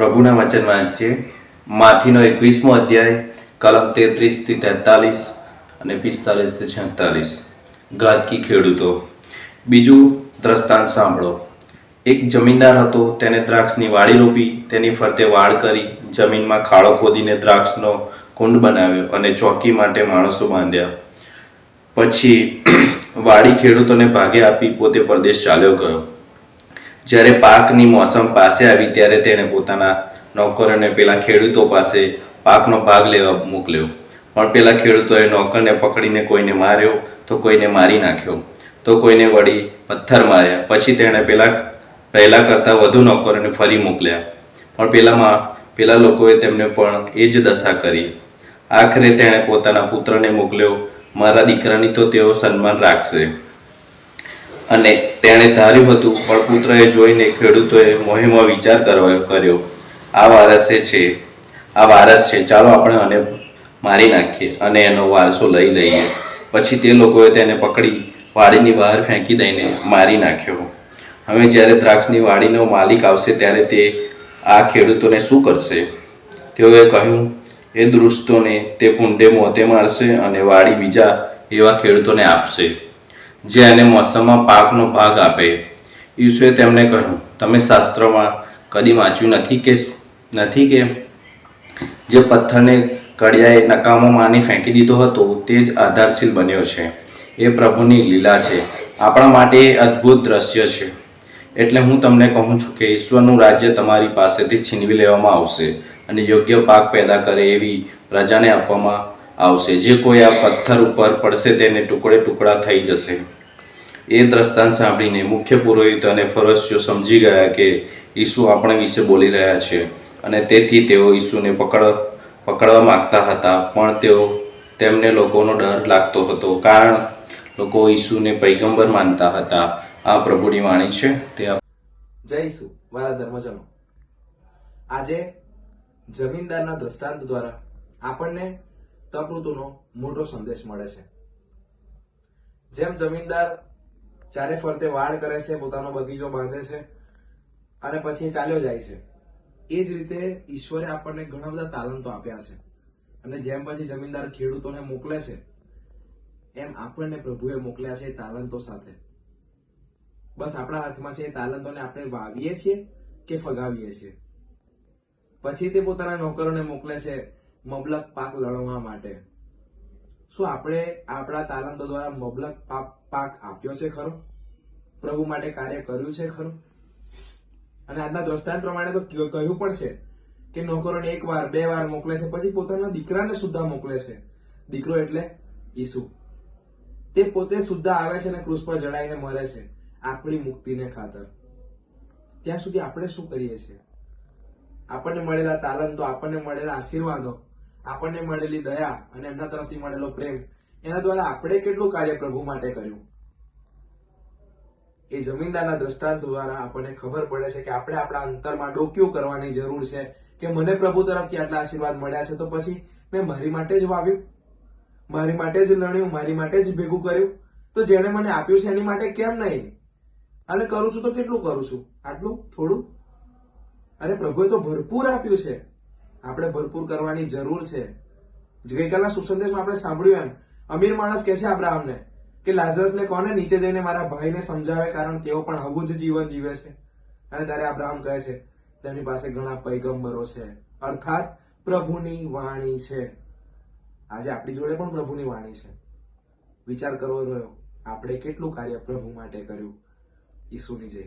પ્રભુના વચન વાંચીએ. માથીનો 21મો અધ્યાય કલમ 33 થી 43 અને 45 થી 46. ઘાતકી ખેડૂતો. બીજું દ્રષ્ટાંત સાંભળો. એક જમીનદાર હતો. તેને દ્રાક્ષની વાડી રોપી, તેની ફરતે વાડ કરી, જમીનમાં ખાડો ખોદીને દ્રાક્ષનો કુંડ બનાવ્યો અને ચોકી માટે માણસો બાંધ્યા. પછી વાડી ખેડૂતોને ભાગે આપી પોતે પરદેશ ચાલ્યો ગયો. જ્યારે પાકની મોસમ પાસે આવી ત્યારે તેણે પોતાના નોકરોને પેલા ખેડૂતો પાસે પાકનો ભાગ લેવા મોકલ્યો. પણ પેલા ખેડૂતોએ નોકરને પકડીને કોઈને માર્યો, તો કોઈને મારી નાખ્યો, તો કોઈને વળી પથ્થર માર્યા. પછી તેણે પહેલા કરતાં વધુ નોકરોને ફરી મોકલ્યા, પણ પેલા લોકોએ તેમને પણ એ જ દશા કરી. આખરે તેણે પોતાના પુત્રને મોકલ્યો. મારા દીકરાની તો તેઓ સન્માન રાખશે. અને તેણે ધાર્યું હતું, પણ પુત્રએ જોઈને ખેડૂતોએ મોહેમાં વિચાર કર્યો, આ વારસ છે, ચાલો આપણે આને મારી નાખીએ અને એનો વારસો લઈ લઈએ. પછી તે લોકોએ તેને પકડી વાડીની બહાર ફેંકી દઈને મારી નાખ્યો. હવે જ્યારે દ્રાક્ષની વાડીનો માલિક આવશે ત્યારે તે આ ખેડૂતોને શું કરશે? તેઓએ કહ્યું, એ દુષ્ટોને તે પૂંડે મોતે મારશે અને વાડી બીજા એવા ખેડૂતોને આપશે, જે એને મોસમમાં પાકનો ભાગ આપે. ઈસુએ તેમને કહ્યું, તમે શાસ્ત્રોમાં કદી વાંચ્યું નથી કે જે પથ્થરને કડિયાએ નકામો માની ફેંકી દીધો હતો તે જ આધારશીલ બન્યો છે. એ પ્રભુની લીલા છે. આપણા માટે એ અદ્ભુત દ્રશ્ય છે. એટલે હું તમને કહું છું કે ઈશ્વરનું રાજ્ય તમારી પાસેથી છીનવી લેવામાં આવશે અને યોગ્ય પાક પેદા કરે એવી પ્રજાને આપવામાં આવશે. જે કોઈ આ પથ્થર ઉપર પડશે તેને ટુકડે ટુકડા થઈ જશે. એ દ્રષ્ટાંત સાંભળીને મુખ્ય પુરોહિત અને ફરીસીઓ સમજી ગયા કે ઈસુ આપણા વિશે બોલી રહ્યા છે, અને તેથી તેઓ ઈસુને પકડવા માંગતા હતા. પણ તેમને લોકોનો ડર લાગતો હતો, કારણ લોકો ઈસુને પૈગંબર માનતા હતા. આ પ્રભુની વાણી છે. જય ઈસુ. મારા ધર્મજનો, આજે જમીનદારના દ્રષ્ટાંત દ્વારા આપણને તપઋતુનો મોટો સંદેશ મળે છે. જેમ જમીનદાર ચારે ફરતે વાડ કરે છે, પોતાનો બગીચો બાંધે છે અને પછી ચાલ્યો જાય છે, એ જ રીતે ઈશ્વરે આપણને ઘણા બધા તાલંતો આપ્યા છે. અને જેમ પછી જમીનદાર ખેડૂતોને મોકલે છે, એમ આપણને પ્રભુએ મોકલ્યા છે તાલંતો સાથે. બસ આપણા હાથમાં છે એ તાલંતોને આપણે વાવીએ છીએ કે ફગાવીએ છીએ. પછી તે પોતાના નોકરોને મોકલે છે મબલક પાક લણવા માટે. શું આપણે આપણા તાલંતો દ્વારા મબલક પાક આપ્યો છે ખરો? પ્રભુ માટે કાર્ય કર્યું છે ખરું? અને આજના દ્રષ્ટાંત પ્રમાણે તો કહ્યું પણ છે કે નોકરોને 1 વાર 2 વાર મોકલે છે, પછી પોતાના દીકરાને સુદ્ધા મોકલે છે. દીકરો એટલે ઈસુ. તે પોતે સુદ્ધા આવે છે અને ક્રૂસ પર જડાઈને મરે છે આપણી મુક્તિને ખાતર. ત્યાં સુધી આપણે શું કરીએ છીએ? આપણને મળેલા તાલંતો, આપણને મળેલા આશીર્વાદો, આપણને મળેલી દયા અને એમના તરફથી મળેલો પ્રેમ, એના દ્વારા આપણે કેટલું કાર્ય પ્રભુ માટે કર્યું? એ જમીનદારના દ્રષ્ટાંત દ્વારા આપણને ખબર પડે છે કે આપણે આપણા અંતરમાં ડોક્યું કરવાની જરૂર છે કે મને પ્રભુ તરફથી આટલા આશીર્વાદ મળ્યા છે, તો પછી મેં મારી માટે જ વાવ્યું, મારી માટે જ લણ્યું, મારી માટે જ ભેગું કર્યું. તો જેણે મને આપ્યું છે એની માટે કેમ નહીં? અને કરું છું તો કેટલું કરું છું? આટલું? થોડું? અરે પ્રભુએ તો ભરપૂર આપ્યું છે. આપણે ભરપૂર કરવાની જરૂર છે. ગઈકાલના સુસંદેશમાં આપણે સાંભળ્યું એમ, અમીર માણસ કહે છે અબ્રાહમને કે લાઝરસને કોને નીચે જઈને મારા ભાઈને સમજાવે, કારણ તેઓ પણ આવું જ જીવન જીવે છે. અને ત્યારે અબ્રાહમ કહે છે તેમની પાસે ઘણા પૈગંબરો છે, અર્થાત પ્રભુની વાણી છે. આજે આપણી જોડે પણ પ્રભુની વાણી છે. વિચાર કરવો રહ્યો, આપણે કેટલું કાર્ય પ્રભુ માટે કર્યું. ઈસુની જય.